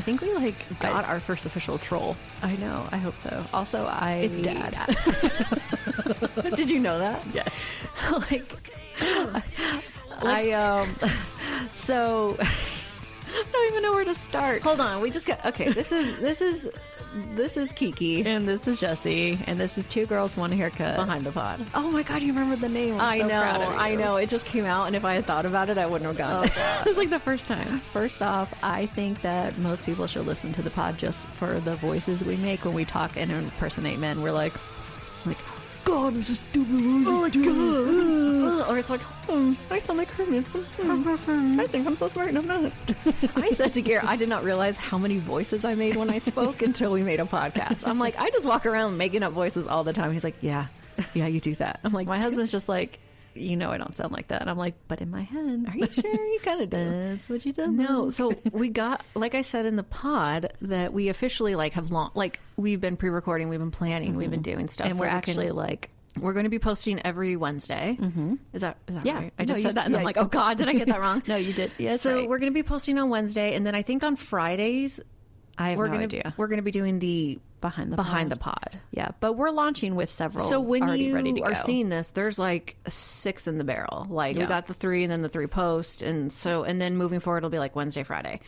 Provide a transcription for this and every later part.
I think we got our first official troll. I know. I hope so. Also, It's Dad. Did you know that? Yes. So I don't even know where to start. hold on. We just got okay. This is Kiki And this is Jessie, and this is Two Girls, One Haircut. behind the pod. Oh my god, you remember the name? I'm so proud of you. I know. It just came out, and if I had thought about it, I wouldn't have gotten it. It was like the first time. First off, I think that most people should listen to the pod just for the voices we make when we talk and impersonate men. We're like, God, it's a stupid voice. Oh my god! Or it's like, I sound like Herman. I think I'm so smart and I'm not. I said to Garrett, I did not realize how many voices I made when I spoke until we made a podcast. I'm like, I just walk around making up voices all the time. He's like, yeah, you do that. I'm like, My husband's just like, you know I don't sound like that. And I'm like, but in my head. are you sure? You kind of do. That's what you do. No, so we got, like I said in the pod, that we officially have we've been pre-recording, we've been planning, we've been doing stuff, And so we're we actually can- we're going to be posting every Wednesday. Is that Yeah. right? I No, just you said that, said- and I'm yeah. like, oh god, did I get that wrong? No, you did. Yes. So we're going to be posting on Wednesday, and then I think on Fridays I have we're no gonna idea. we're going to be doing the Behind the pod. Yeah, but we're launching with several. So when already ready to you are go. seeing this, there's like 6 in the barrel. Like we Yeah. got the 3 and then the 3 post, and then moving forward it'll be like Wednesday, Friday.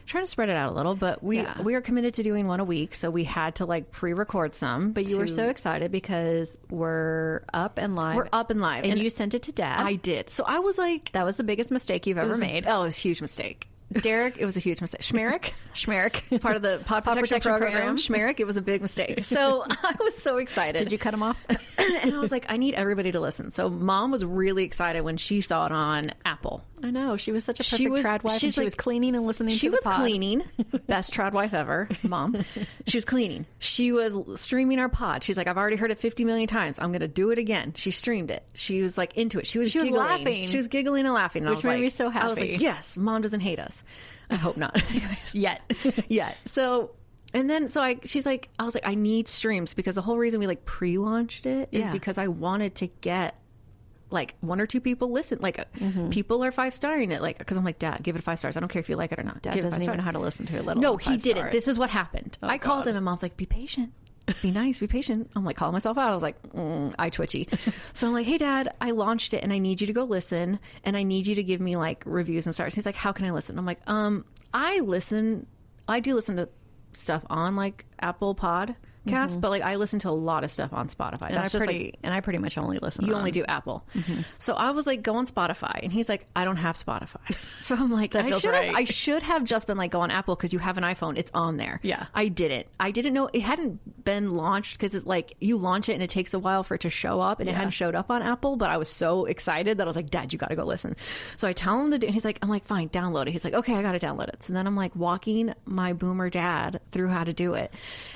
Trying to spread it out a little, but we are committed to doing one a week, so we had to pre-record some. But you were so excited because we're up and live. We're up and live, and you sent it to Dad. I did. So I was like, that was the biggest mistake you've ever made. it was a huge mistake. Derek, it was a huge mistake. Schmerich, part of the pod protection program. Schmerich, it was a big mistake. So I was so excited. Did you cut him off? And I was like, I need everybody to listen. So Mom was really excited when she saw it on Apple. I know. She was such a perfect trad wife. She was cleaning and listening she to the pod. was cleaning. Best trad wife ever, Mom. She was cleaning. She was streaming our pod. She's like, I've already heard it 50 million times. I'm going to do it again. She streamed it. She was like into it. She was giggling. laughing. She was giggling and laughing. And Which made me so happy. I was like, yes, Mom doesn't hate us. I hope not. Anyways. Yet. So... And then, I was like, I need streams, because the whole reason we pre-launched it is because I wanted to get 1 or 2 people listen. People are 5-starring it. Because I'm like, Dad, give it 5 stars. I don't care if you like it or not. Dad doesn't even know how to listen to it. No, he didn't. This is what happened. Oh, I called him and Mom's like, be patient. Be nice, be patient. I'm calling myself out. I was like, eye twitchy. So I'm like, hey Dad, I launched it and I need you to go listen, and I need you to give me reviews and stars. He's like, how can I listen? I'm like, I do listen to stuff on Apple Podcast, but I listen to a lot of stuff on Spotify. And I pretty much only listen. You only do Apple. So I was like, go on Spotify, and he's like, I don't have Spotify. So I'm like, I should have just been go on Apple, because you have an iPhone, it's on there. Yeah, I didn't know it hadn't been launched, because it's you launch it and it takes a while for it to show up, and it hadn't showed up on Apple. But I was so excited that I was like, Dad, you got to go listen. So I tell him to do, and he's like, I'm like, fine, download it. He's like, okay, I got to download it. So then I'm walking my boomer dad through how to do it,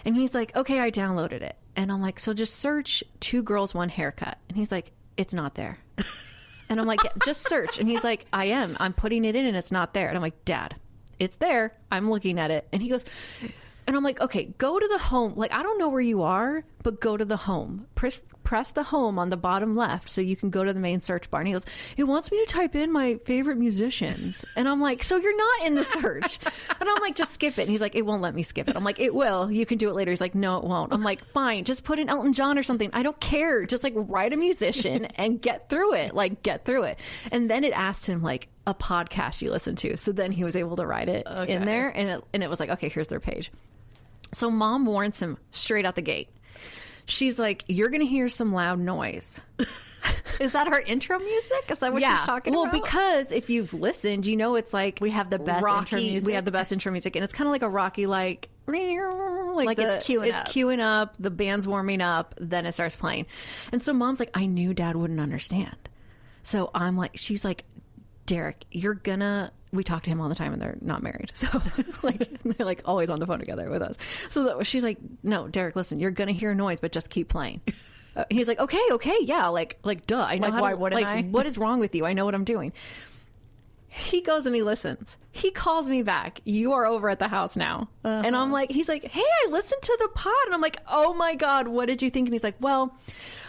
and he's like, okay, I downloaded it. And I'm like, so just search 2 girls, 1 haircut. And he's like, it's not there. And I'm like, yeah, just search. And he's like, I'm putting it in and it's not there. And I'm like, Dad, it's there. I'm looking at it. And he goes, and I'm like, okay, go to the home. I don't know where you are, but go to the home. Press the home on the bottom left so you can go to the main search bar. And he goes, it wants me to type in my favorite musicians. And I'm like, so you're not in the search. And I'm like, just skip it. And he's like, it won't let me skip it. I'm like, it will. You can do it later. He's like, no, it won't. I'm like, fine, just put in Elton John or something. I don't care. Just write a musician and get through it. Get through it. And then it asked him a podcast you listen to. So then he was able to write it in there. And it was like, okay, here's their page. So Mom warns him straight out the gate. She's like, you're going to hear some loud noise. Is that her intro music? Is that what she's talking about? Well, because if you've listened, it's we have the best rocky, intro music. We have the best intro music. And it's kind of like a rocky, it's queuing up. The band's warming up, then it starts playing. And so Mom's like, I knew Dad wouldn't understand. So I'm like, she's like, Derek, we talk to him all the time, and they're not married. So they're always on the phone together with us. So she's like, no, Derek, listen, you're going to hear noise, but just keep playing. He's like, okay. Yeah. Duh. I know why wouldn't I? What is wrong with you? I know what I'm doing. He goes and he listens. He calls me back. You are over at the house now. And I'm like, he's like, hey, I listened to the pod. And I'm like, oh my God, what did you think? And he's like, well,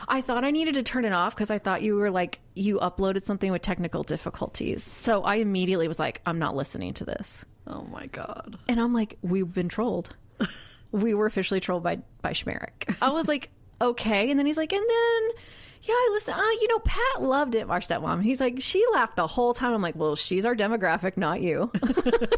I thought I needed to turn it off because I thought you were like, you uploaded something with technical difficulties. So I immediately was like, I'm not listening to this. Oh my God. And I'm like, we've been trolled. We were officially trolled by Schmerich. I was like, okay. And then he's like, and then, yeah, I listen. Pat loved it, our stepmom. He's like, she laughed the whole time. I'm like, well, she's our demographic, not you.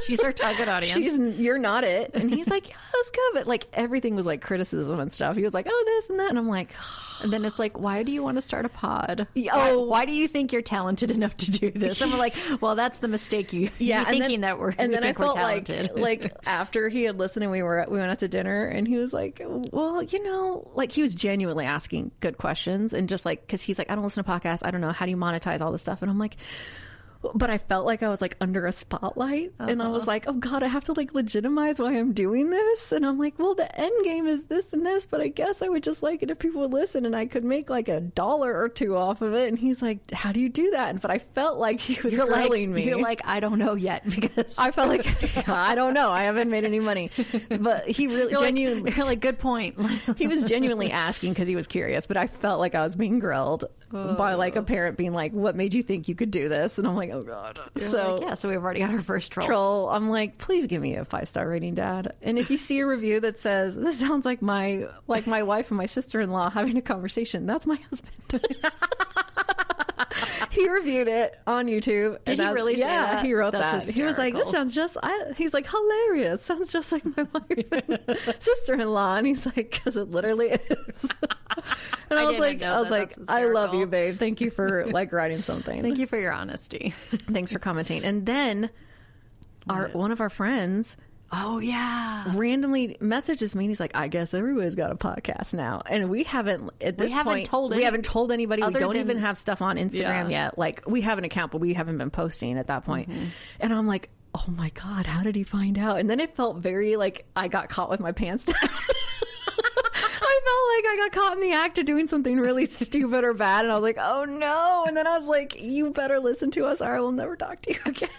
She's our target audience. You're not it. And he's like, yeah, it was good. But like everything was like criticism and stuff. He was like, oh, this and that. And I'm like, and then it's like, why do you want to start a pod? Oh, why do you think you're talented enough to do this? And we're like, well, that's the mistake you're thinking that we're and then I felt talented. like after he had listened and we went out to dinner and he was like, well, like he was genuinely asking good questions and just like, because he's like, I don't listen to podcasts. I don't know. How do you monetize all this stuff? And I'm like, but I felt like I was like under a spotlight and I was like, oh God, I have to like legitimize why I'm doing this. And I'm like, well, the end game is this and this, but I guess I would just like it if people would listen and I could make like $1 or $2 off of it. And he's like, how do you do that? But I felt like he was grilling me. You're like, I don't know yet, because I felt like, I don't know. I haven't made any money. But he really genuinely, you're like, good point. He was genuinely asking because he was curious, but I felt like I was being grilled by like a parent being like, what made you think you could do this? And I'm like, oh God. So we've already got our first troll. I'm like, please give me a 5-star rating, Dad. And if you see a review that says, this sounds like my wife and my sister-in-law having a conversation, that's my husband. He reviewed it on YouTube. Did he really say that? Yeah, he wrote That's that. He was like, this sounds just, he's like, hilarious. Sounds just like my wife and sister-in-law. And he's like, because it literally is. And I was like, I love you, babe. Thank you for like writing something. Thank you for your honesty. Thanks for commenting. And then one of our friends, oh yeah, randomly messages me and he's like, I guess everybody's got a podcast now. And we haven't told anybody. We don't even have stuff on Instagram yet. Like we have an account, but we haven't been posting at that point. Mm-hmm. And I'm like, oh my God, how did he find out? And then it felt very like I got caught with my pants down. I felt like I got caught in the act of doing something really stupid or bad. And I was like, oh no. And then I was like, you better listen to us or I will never talk to you again.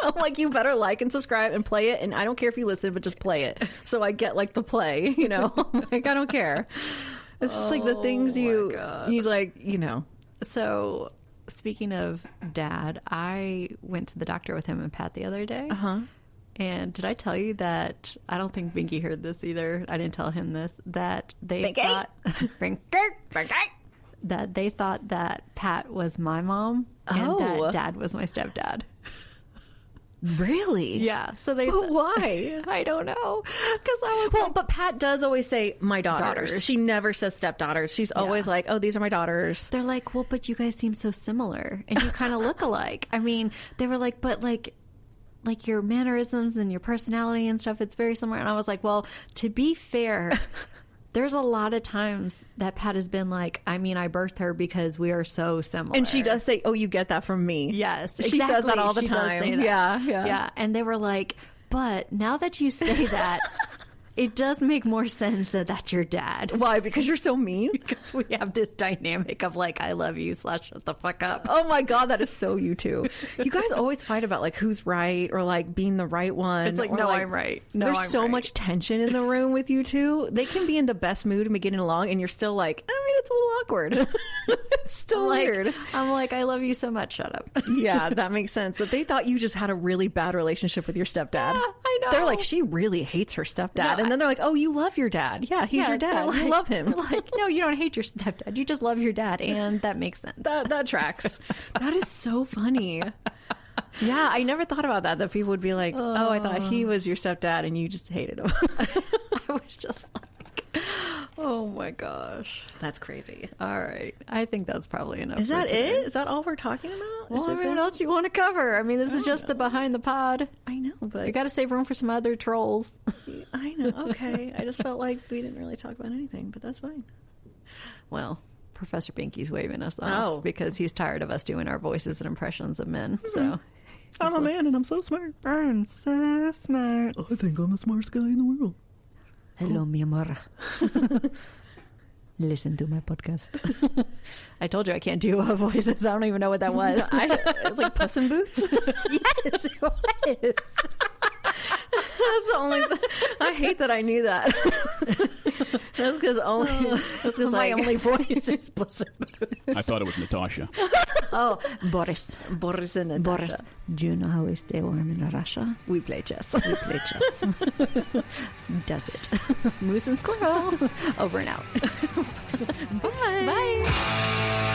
I'm like, you better like and subscribe and play it. And I don't care if you listen, but just play it. So I get like the play, like I don't care. It's just like the things you like, So speaking of Dad, I went to the doctor with him and Pat the other day. Uh-huh. And did I tell you that, I don't think Binky heard this either. I didn't tell him this, that they thought, that they thought that Pat was my mom and that Dad was my stepdad. Really? Yeah. So they. Why? I don't know. Because I was but Pat does always say my daughters. She never says stepdaughters. She's always like, oh, these are my daughters. They're like, well, but you guys seem so similar and you kind of look alike. I mean, they were like, but like your mannerisms and your personality and stuff, it's very similar. And I was like, well, to be fair, there's a lot of times that Pat has been like, I mean, I birthed her because we are so similar. And she does say, oh, you get that from me. Yes, exactly. She says that all the time. Yeah. And they were like, but now that you say that, it does make more sense that that's your dad. Why? Because you're so mean? Because we have this dynamic of like, I love you / shut the fuck up. Oh my God, that is so you two. You guys always fight about like who's right or like being the right one. It's like, no, I'm right. No, there's I'm so right. much tension in the room with you two. They can be in the best mood and be getting along and you're still like, I mean, it's a little awkward. It's still weird. I'm like, I love you so much. Shut up. Yeah, that makes sense. But they thought you just had a really bad relationship with your stepdad. Yeah, I know. They're like, she really hates her stepdad. And then they're like, oh, you love your dad. Yeah, he's your dad. Like, you love him. Like, no, you don't hate your stepdad. You just love your dad. And that makes sense. That tracks. That is so funny. Yeah, I never thought about that people would be like, oh, I thought he was your stepdad and you just hated him. I was just like, oh my gosh. That's crazy. All right. I think that's probably enough. Is that it? Is that all we're talking about? Well, what else you want to cover? I mean, this is just the behind the pod. I know, but we got to save room for some other trolls. I know. Okay. I just felt like we didn't really talk about anything, but that's fine. Well, Professor Binky's waving us off because he's tired of us doing our voices and impressions of men. So I'm a man and I'm so smart. I'm so smart. I think I'm the smartest guy in the world. Hello, mi amor. Listen to my podcast. I told you I can't do voices. I don't even know what that was. It's like Puss in Boots. Yes, it was. That's the only I hate that I knew that. That's because my only voice is Puss in Boots. I thought it was Natasha. Oh, Boris. Boris and Natasha. Boris, do you know how we stay warm in Russia? We play chess. We play chess. Does it. Moose and squirrel. Over and out. Bye. Bye.